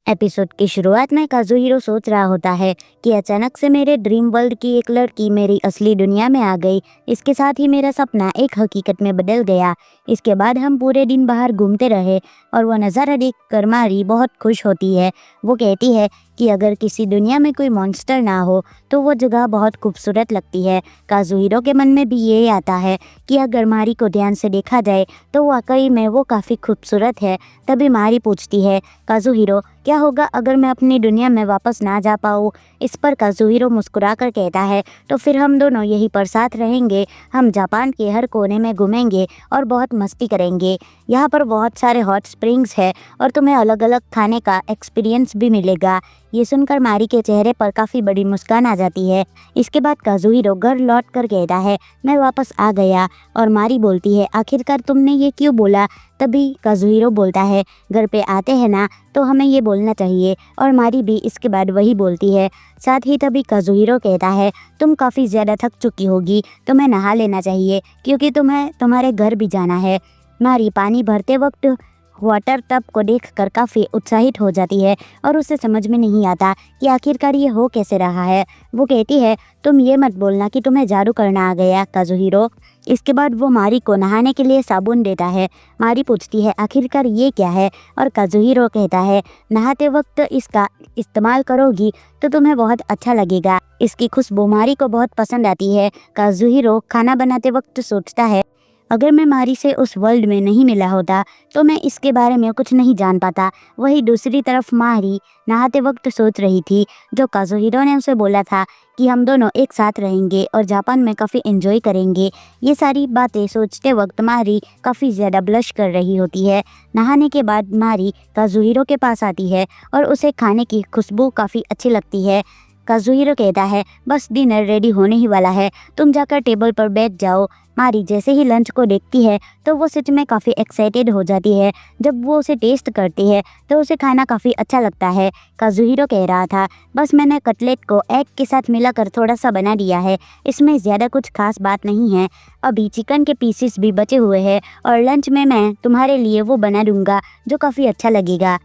Episode की शुरुआत में काजुहिरो सोच रहा होता है कि अचानक से मेरे ड्रीम वर्ल्ड की एक लड़की मेरी असली दुनिया में आ गई। इसके साथ ही मेरा सपना एक हकीकत में बदल गया। इसके बाद हम पूरे दिन बाहर घूमते रहे और वो नज़ारा देख कर मारी बहुत खुश होती है। वो कहती है कि अगर किसी दुनिया में कोई मॉन्स्टर ना हो तो वो जगह बहुत खूबसूरत लगती है। काजुहिरो के मन में भी ये आता है कि अगर मारी को ध्यान से देखा जाए तो वाकई में वो काफ़ी खूबसूरत है। तभी मारी पूछती है, काजुहिरो क्या होगा अगर मैं अपनी दुनिया में वापस ना जा पाऊँ? इस पर काजुहिरो मुस्कुराकर कहता है, तो फिर हम दोनों यहीं पर साथ रहेंगे। हम जापान के हर कोने में घूमेंगे और बहुत मस्ती करेंगे। यहाँ पर बहुत सारे हॉट स्प्रिंग्स है और तुम्हें अलग अलग खाने का एक्सपीरियंस भी मिलेगा। ये सुनकर मारी के चेहरे पर काफ़ी बड़ी मुस्कान आ जाती है। इसके बाद काजुहिरो घर लौट कर कहता है, मैं वापस आ गया। और मारी बोलती है, आखिरकार तुमने ये क्यों बोला? तभी काजुहिरो बोलता है, घर पे आते हैं ना तो हमें ये बोलना चाहिए। और मारी भी इसके बाद वही बोलती है। साथ ही तभी काजुहिरो कहता है, तुम काफ़ी ज़्यादा थक चुकी होगी, तुम्हें नहा लेना चाहिए क्योंकि तुम्हें तुम्हारे घर भी जाना है। मारी पानी भरते वक्त वाटर टब को देखकर काफ़ी उत्साहित हो जाती है और उसे समझ में नहीं आता कि आखिरकार ये हो कैसे रहा है। वो कहती है, तुम ये मत बोलना कि तुम्हें जादू करना आ गया काजुहिरो। इसके बाद वो मारी को नहाने के लिए साबुन देता है। मारी पूछती है, आखिरकार ये क्या है? और काजुहिरो कहता है, नहाते वक्त इसका इस्तेमाल करोगी तो तुम्हें बहुत अच्छा लगेगा। इसकी खुशबू मारी को बहुत पसंद आती है। काजुहिरो खाना बनाते वक्त सोचता है, अगर मैं मारी से उस वर्ल्ड में नहीं मिला होता तो मैं इसके बारे में कुछ नहीं जान पाता। वही दूसरी तरफ मारी नहाते वक्त सोच रही थी जो काजुहिरो ने उसे बोला था कि हम दोनों एक साथ रहेंगे और जापान में काफ़ी एंजॉय करेंगे। ये सारी बातें सोचते वक्त मारी काफ़ी ज़्यादा ब्लश कर रही होती है। नहाने के बाद मारी काजुहिरो के पास आती है और उसे खाने की खुशबू काफ़ी अच्छी लगती है। काजुहिरो कहता है, बस डिनर रेडी होने ही वाला है, तुम जाकर टेबल पर बैठ जाओ। मारी जैसे ही लंच को देखती है तो वो सच में काफ़ी एक्साइटेड हो जाती है। जब वो उसे टेस्ट करती है तो उसे खाना काफ़ी अच्छा लगता है। काजुहिरो कह रहा था, बस मैंने कटलेट को एग के साथ मिलाकर थोड़ा सा बना दिया है, इसमें ज़्यादा कुछ खास बात नहीं है। अभी चिकन के पीसेस भी बचे हुए हैं और लंच में मैं तुम्हारे लिए वो बना दूंगा जो काफ़ी अच्छा लगेगा।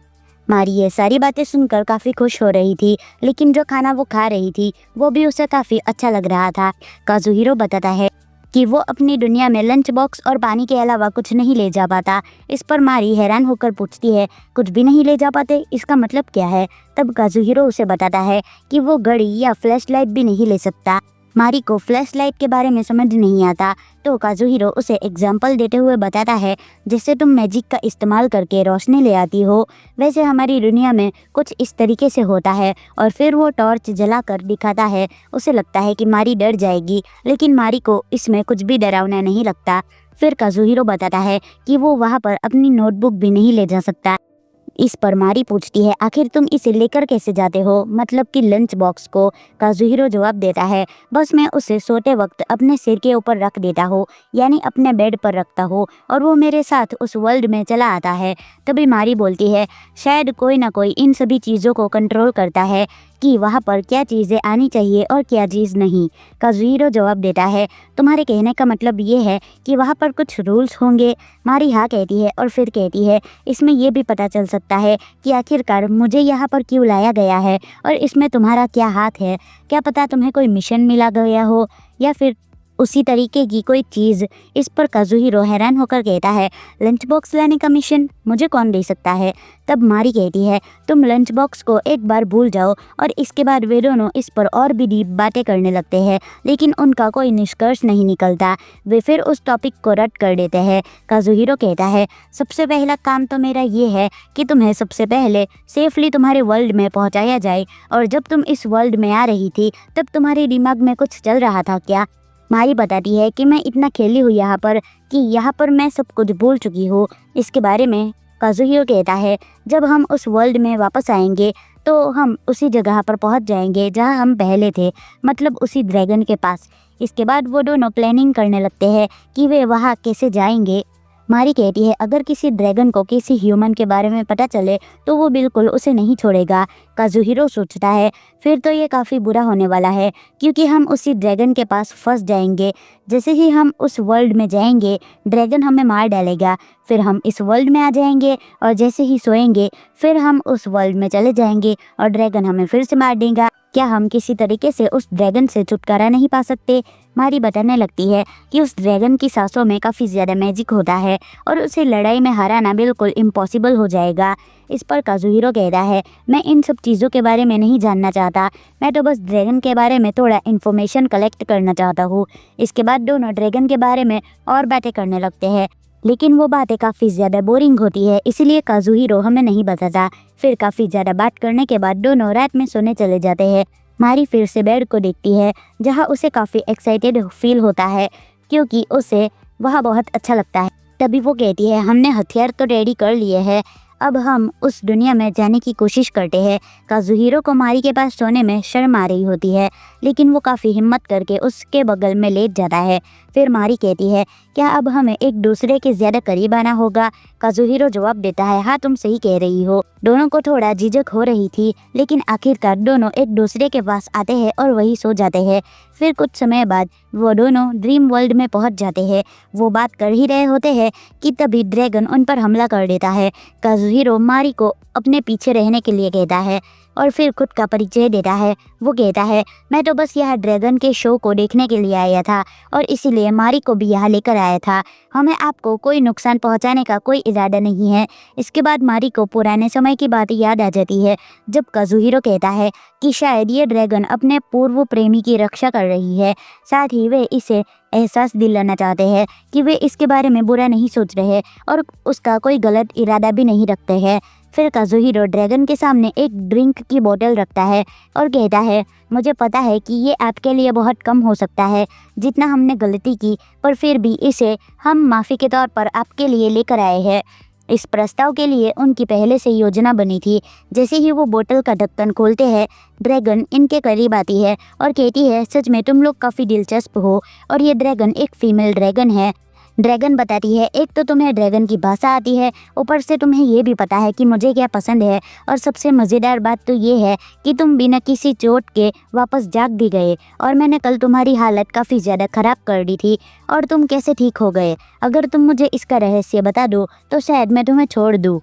मारी ये सारी बातें सुनकर काफ़ी खुश हो रही थी, लेकिन जो खाना वो खा रही थी वो भी उसे काफ़ी अच्छा लग रहा था। काजुहिरो बताता है कि वो अपनी दुनिया में लंच बॉक्स और पानी के अलावा कुछ नहीं ले जा पाता। इस पर मारी हैरान होकर पूछती है, कुछ भी नहीं ले जा पाते, इसका मतलब क्या है? तब काजुहिरो उसे बताता है कि वो घड़ी या फ्लैश लाइट भी नहीं ले सकता। मारी को फ्लैश लाइट के बारे में समझ नहीं आता तो काजुहिरो उसे एग्जाम्पल देते हुए बताता है, जैसे तुम मैजिक का इस्तेमाल करके रोशनी ले आती हो वैसे हमारी दुनिया में कुछ इस तरीके से होता है। और फिर वो टॉर्च जलाकर दिखाता है। उसे लगता है कि मारी डर जाएगी, लेकिन मारी को इसमें कुछ भी डरावना नहीं लगता। फिर काजुहिरो बताता है कि वो वहाँ पर अपनी नोटबुक भी नहीं ले जा सकता। इस पर मारी पूछती है, आखिर तुम इसे लेकर कैसे जाते हो, मतलब कि लंच बॉक्स को? काजुहिरो जवाब देता है, बस मैं उसे सोते वक्त अपने सिर के ऊपर रख देता हूँ, यानी अपने बेड पर रखता हूँ और वो मेरे साथ उस वर्ल्ड में चला आता है। तभी मारी बोलती है, शायद कोई ना कोई इन सभी चीज़ों को कंट्रोल करता है कि वहाँ पर क्या चीज़ें आनी चाहिए और क्या चीज़ नहीं। काजुहिरो जवाब देता है, तुम्हारे कहने का मतलब ये है कि वहाँ पर कुछ रूल्स होंगे? मारी हाँ कहती है और फिर कहती है, इसमें यह भी पता चल सकता है कि आखिरकार मुझे यहाँ पर क्यों लाया गया है और इसमें तुम्हारा क्या हाथ है। क्या पता तुम्हें कोई मिशन मिला गया हो या फिर उसी तरीके की कोई चीज़। इस पर काजुहिरो हैरान होकर कहता है, लंच बॉक्स लाने का मिशन मुझे कौन दे सकता है? तब मारी कहती है, तुम लंच बॉक्स को एक बार भूल जाओ। और इसके बाद वे दोनों इस पर और भी डीप बातें करने लगते हैं, लेकिन उनका कोई निष्कर्ष नहीं निकलता। वे फिर उस टॉपिक को रद्द कर देते हैं। काजुहिरो कहता है, सबसे पहला काम तो मेरा ये है कि तुम्हें सबसे पहले सेफली तुम्हारे वर्ल्ड में पहुँचाया जाए। और जब तुम इस वर्ल्ड में आ रही थी तब तुम्हारे दिमाग में कुछ चल रहा था क्या? मारी बताती है कि मैं इतना खेली हूँ यहाँ पर कि यहाँ पर मैं सब कुछ भूल चुकी हूँ। इसके बारे में काजुहिरो कहता है, जब हम उस वर्ल्ड में वापस आएंगे तो हम उसी जगह पर पहुँच जाएंगे जहाँ हम पहले थे, मतलब उसी ड्रैगन के पास। इसके बाद वो दोनों प्लानिंग करने लगते हैं कि वे वहाँ कैसे जाएंगे। मारी कहती है अगर किसी ड्रैगन को किसी ह्यूमन के बारे में पता चले तो वो बिल्कुल उसे नहीं छोड़ेगा। काजुहिरो सोचता है फिर तो ये काफ़ी बुरा होने वाला है क्योंकि हम उसी ड्रैगन के पास फंस जाएंगे। जैसे ही हम उस वर्ल्ड में जाएंगे ड्रैगन हमें मार डालेगा, फिर हम इस वर्ल्ड में आ जाएंगे और जैसे ही सोएंगे फिर हम उस वर्ल्ड में चले जाएंगे और ड्रैगन हमें फिर से मार देगा। क्या हम किसी तरीके से उस ड्रैगन से छुटकारा नहीं पा सकते? मारी बताने लगती है कि उस ड्रैगन की सांसों में काफ़ी ज़्यादा मैजिक होता है और उसे लड़ाई में हराना बिल्कुल इम्पॉसिबल हो जाएगा। इस पर काजुहिरो कहता है मैं इन सब चीज़ों के बारे में नहीं जानना चाहता, मैं तो बस ड्रैगन के बारे में थोड़ा इन्फॉर्मेशन कलेक्ट करना चाहता हूँ। इसके बाद दोनों ड्रैगन के बारे में और बातें करने लगते हैं, लेकिन वो बातें काफ़ी ज़्यादा बोरिंग होती है इसलिए काजुहिरो हमें नहीं बताता। फिर काफ़ी ज़्यादा बात करने के बाद दोनों रात में सोने चले जाते हैं। मारी फिर से बेड को देखती है जहाँ उसे काफ़ी एक्साइटेड फील होता है क्योंकि उसे वह बहुत अच्छा लगता है। तभी वो कहती है हमने हथियार तो रेडी कर लिए हैं, अब हम उस दुनिया में जाने की कोशिश करते हैं। काजुहिरो को मारी के पास सोने में शर्म आ रही होती है लेकिन वो काफ़ी हिम्मत करके उसके बगल में लेट जाता है। फिर मारी कहती है क्या अब हमें एक दूसरे के ज़्यादा करीब आना होगा? काजुहिरो जवाब देता है हाँ तुम सही कह रही हो। दोनों को थोड़ा झिझक हो रही थी लेकिन आखिरकार दोनों एक दूसरे के पास आते हैं और वही सो जाते हैं। फिर कुछ समय बाद वो दोनों ड्रीम वर्ल्ड में पहुंच जाते हैं। वो बात कर ही रहे होते हैं कि तभी ड्रैगन उन पर हमला कर देता है। काजुहिरो मारी को अपने पीछे रहने के लिए कहता है और फिर खुद का परिचय देता है। वो कहता है मैं तो बस यहाँ ड्रैगन के शो को देखने के लिए आया था और इसीलिए मारी को भी यहाँ लेकर आया था, हमें आपको कोई नुकसान पहुँचाने का कोई इरादा नहीं है। इसके बाद मारी को पुराने समय की बात याद आ जाती है जब काजुहिरो कहता है कि शायद ये ड्रैगन अपने पूर्व प्रेमी की रक्षा कर रही है, साथ ही वे इसे एहसास दिलाना चाहते हैं कि वे इसके बारे में बुरा नहीं सोच रहे और उसका कोई गलत इरादा भी नहीं रखते हैं। फिर काजुहिरो ड्रैगन के सामने एक ड्रिंक की बोतल रखता है और कहता है मुझे पता है कि ये आपके लिए बहुत कम हो सकता है जितना हमने गलती की, पर फिर भी इसे हम माफ़ी के तौर पर आपके लिए लेकर आए हैं। इस प्रस्ताव के लिए उनकी पहले से योजना बनी थी। जैसे ही वो बोतल का ढक्कन खोलते हैं ड्रैगन इनके करीब आती है और कहती है सच में तुम लोग काफ़ी दिलचस्प हो और ये ड्रैगन एक फीमेल ड्रैगन है। ड्रैगन बताती है एक तो तुम्हें ड्रैगन की भाषा आती है, ऊपर से तुम्हें ये भी पता है कि मुझे क्या पसंद है, और सबसे मज़ेदार बात तो ये है कि तुम बिना किसी चोट के वापस जाग भी गए और मैंने कल तुम्हारी हालत काफ़ी ज़्यादा ख़राब कर दी थी और तुम कैसे ठीक हो गए। अगर तुम मुझे इसका रहस्य बता दो तो शायद मैं तुम्हें छोड़ दूँ।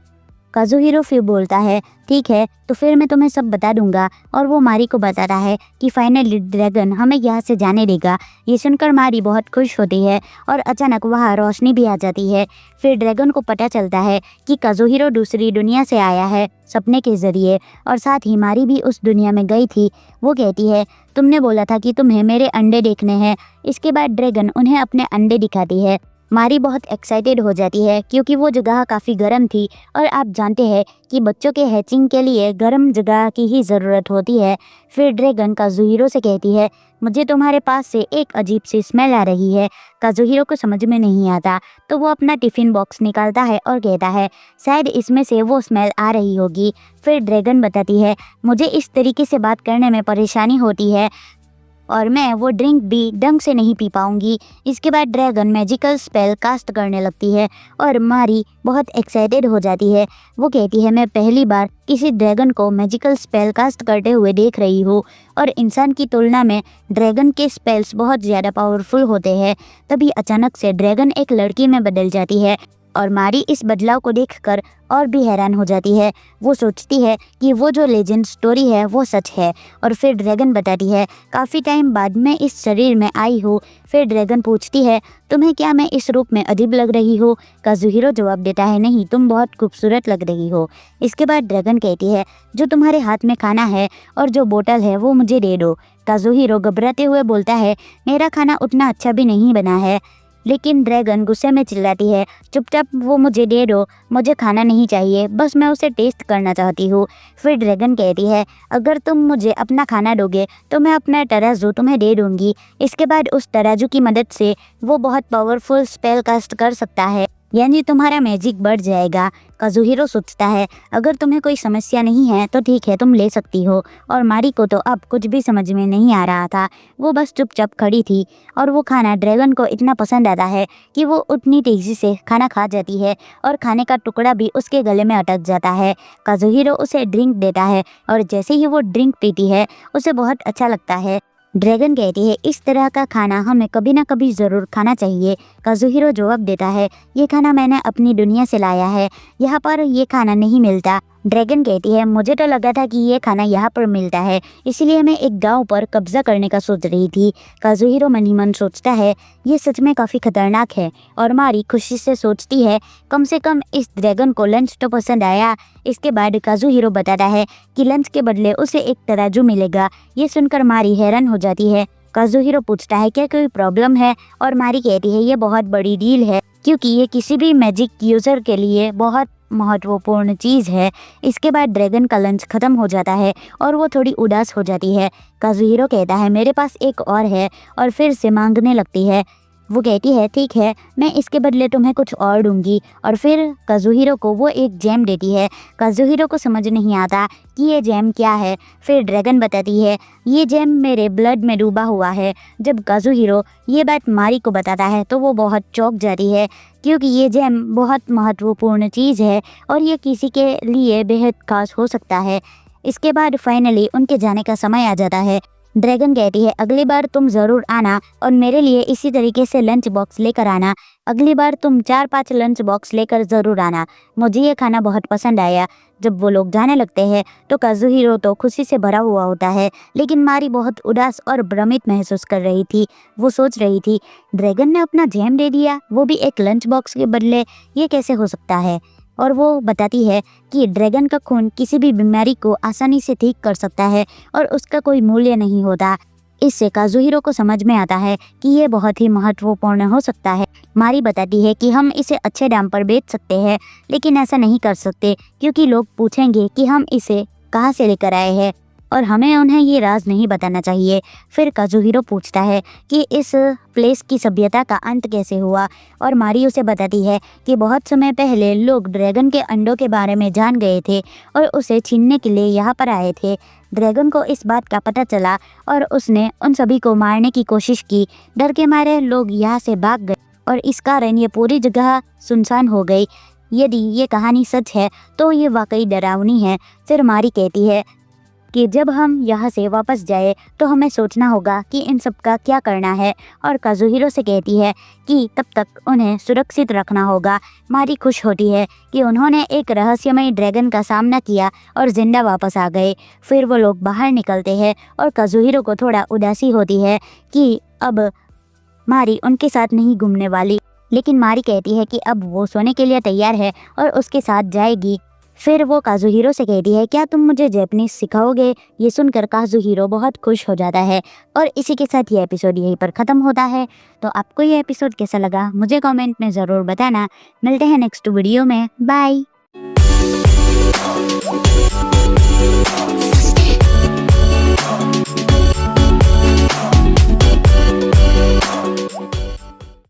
काजुहिरो फिर बोलता है ठीक है तो फिर मैं तुम्हें सब बता दूंगा, और वो मारी को बताता है कि फाइनली ड्रैगन हमें यहाँ से जाने देगा। ये सुनकर मारी बहुत खुश होती है और अचानक वहाँ रोशनी भी आ जाती है। फिर ड्रैगन को पता चलता है कि काजुहिरो दूसरी दुनिया से आया है सपने के ज़रिए, और साथ ही मारी भी उस दुनिया में गई थी। वो कहती है तुमने बोला था कि तुम्हें मेरे अंडे देखने हैं। इसके बाद ड्रैगन उन्हें अपने अंडे दिखाती है। मारी बहुत एक्साइटेड हो जाती है क्योंकि वो जगह काफ़ी गर्म थी और आप जानते हैं कि बच्चों के हैचिंग के लिए गर्म जगह की ही ज़रूरत होती है। फिर ड्रैगन काजुहिरो से कहती है मुझे तुम्हारे पास से एक अजीब सी स्मेल आ रही है। काजुहिरो को समझ में नहीं आता तो वो अपना टिफ़िन बॉक्स निकालता है और कहता है शायद इसमें से वो स्मेल आ रही होगी। फिर ड्रैगन बताती है मुझे इस तरीके से बात करने में परेशानी होती है और मैं वो ड्रिंक भी ढंग से नहीं पी पाऊंगी। इसके बाद ड्रैगन मैजिकल स्पेल कास्ट करने लगती है और मारी बहुत एक्साइटेड हो जाती है। वो कहती है मैं पहली बार किसी ड्रैगन को मैजिकल स्पेल कास्ट करते हुए देख रही हूँ और इंसान की तुलना में ड्रैगन के स्पेल्स बहुत ज़्यादा पावरफुल होते हैं। तभी अचानक से ड्रैगन एक लड़की में बदल जाती है और मारी इस बदलाव को देखकर और भी हैरान हो जाती है। वो सोचती है कि वो जो लेजेंड स्टोरी है वो सच है। और फिर ड्रैगन बताती है काफ़ी टाइम बाद मैं इस शरीर में आई हूँ। फिर ड्रैगन पूछती है तुम्हें क्या मैं इस रूप में अजीब लग रही हूँ? काजुहिरो जवाब देता है नहीं तुम बहुत खूबसूरत लग रही हो। इसके बाद ड्रैगन कहती है जो तुम्हारे हाथ में खाना है और जो बोतल है वो मुझे दे दो। काजुहिरो घबराते हुए बोलता है मेरा खाना उतना अच्छा भी नहीं बना है। लेकिन ड्रैगन गुस्से में चिल्लाती है चुपचाप वो मुझे दे दो, मुझे खाना नहीं चाहिए, बस मैं उसे टेस्ट करना चाहती हूँ। फिर ड्रैगन कहती है अगर तुम मुझे अपना खाना दोगे तो मैं अपना तराजू तुम्हें दे दूँगी। इसके बाद उस तराजू की मदद से वो बहुत पावरफुल स्पेल कास्ट कर सकता है, यानी तुम्हारा मैजिक बढ़ जाएगा। काजुहिरो सोचता है अगर तुम्हें कोई समस्या नहीं है तो ठीक है, तुम ले सकती हो। और मारी को तो अब कुछ भी समझ में नहीं आ रहा था, वो बस चुपचाप खड़ी थी। और वो खाना ड्रैगन को इतना पसंद आता है कि वो उतनी तेजी से खाना खा जाती है और खाने का टुकड़ा भी उसके गले में अटक जाता है। काजुहिरो उसे ड्रिंक देता है और जैसे ही वो ड्रिंक पीती है उसे बहुत अच्छा लगता है। ड्रैगन कहती है इस तरह का खाना हमें कभी ना कभी ज़रूर खाना चाहिए। काजुहिरो जवाब देता है ये खाना मैंने अपनी दुनिया से लाया है, यहाँ पर ये खाना नहीं मिलता। ड्रैगन कहती है मुझे तो लगा था कि ये खाना यहाँ पर मिलता है, इसीलिए मैं एक गांव पर कब्जा करने का सोच रही थी। काजुहिरो मन ही मन सोचता है ये सच में काफ़ी खतरनाक है। और मारी खुशी से सोचती है कम से कम इस ड्रैगन को लंच तो पसंद आया। इसके बाद काजुहिरो बताता है कि लंच के बदले उसे एक तराजू मिलेगा। ये सुनकर मारी हैरान हो जाती है। काजुहिरो पूछता है क्या कोई प्रॉब्लम है, और मारी कहती है ये बहुत बड़ी डील है क्योंकि ये किसी भी मैजिक यूज़र के लिए बहुत महत्वपूर्ण चीज़ है। इसके बाद ड्रैगन का लंच खत्म हो जाता है और वो थोड़ी उदास हो जाती है। काजुहिरो कहता है मेरे पास एक और है, और फिर से मांगने लगती है। वो कहती है ठीक है, मैं इसके बदले तुम्हें कुछ और दूंगी। और फिर काजुहिरो को वो एक जैम देती है। काजुहिरो को समझ नहीं आता कि ये जैम क्या है। फिर ड्रैगन बताती है ये जैम मेरे ब्लड में डूबा हुआ है। जब काजुहिरो ये बात मारी को बताता है तो वो बहुत चौंक जाती है क्योंकि ये जैम बहुत महत्वपूर्ण चीज़ है और ये किसी के लिए बेहद खास हो सकता है। इसके बाद फाइनली उनके जाने का समय आ जाता है। ड्रैगन कहती है अगली बार तुम ज़रूर आना और मेरे लिए इसी तरीके से लंच बॉक्स लेकर आना। अगली बार तुम 4-5 लंच बॉक्स लेकर ज़रूर आना, मुझे ये खाना बहुत पसंद आया। जब वो लोग जाने लगते हैं तो काजुहिरो तो खुशी से भरा हुआ होता है, लेकिन मारी बहुत उदास और भ्रमित महसूस कर रही थी। वो सोच रही थी ड्रैगन ने अपना जैम दे दिया, वो भी एक लंच बॉक्स के बदले, ये कैसे हो सकता है। और वो बताती है कि ड्रैगन का खून किसी भी बीमारी को आसानी से ठीक कर सकता है और उसका कोई मूल्य नहीं होता। इससे काजुहिरो को समझ में आता है कि ये बहुत ही महत्वपूर्ण हो सकता है। मारी बताती है कि हम इसे अच्छे दाम पर बेच सकते हैं, लेकिन ऐसा नहीं कर सकते क्योंकि लोग पूछेंगे कि हम इसे कहाँ से लेकर आए हैं और हमें उन्हें ये राज नहीं बताना चाहिए। फिर काजुहिरो पूछता है कि इस प्लेस की सभ्यता का अंत कैसे हुआ, और मारी उसे बताती है कि बहुत समय पहले लोग ड्रैगन के अंडों के बारे में जान गए थे और उसे छीनने के लिए यहाँ पर आए थे। ड्रैगन को इस बात का पता चला और उसने उन सभी को मारने की कोशिश की। डर के मारे लोग यहाँ से भाग गए और इस कारण ये पूरी जगह सुनसान हो गई। यदि ये कहानी सच है तो ये वाकई डरावनी है। फिर मारी कहती है कि जब हम यहाँ से वापस जाए तो हमें सोचना होगा कि इन सब का क्या करना है, और काजुहिरो से कहती है कि तब तक उन्हें सुरक्षित रखना होगा। मारी खुश होती है कि उन्होंने एक रहस्यमय ड्रैगन का सामना किया और जिंदा वापस आ गए। फिर वो लोग बाहर निकलते हैं और काजुहिरो को थोड़ा उदासी होती है कि अब मारी उनके साथ नहीं घूमने वाली, लेकिन मारी कहती है कि अब वो सोने के लिए तैयार है और उसके साथ जाएगी। फिर वो काजुहिरो से कहती है क्या तुम मुझे जापानीज सिखाओगे। ये सुनकर काजुहिरो बहुत खुश हो जाता है। और इसी के साथ ये एपिसोड यहीं पर ख़त्म होता है। तो आपको ये एपिसोड कैसा लगा मुझे कमेंट में ज़रूर बताना। मिलते हैं नेक्स्ट वीडियो में। बाय।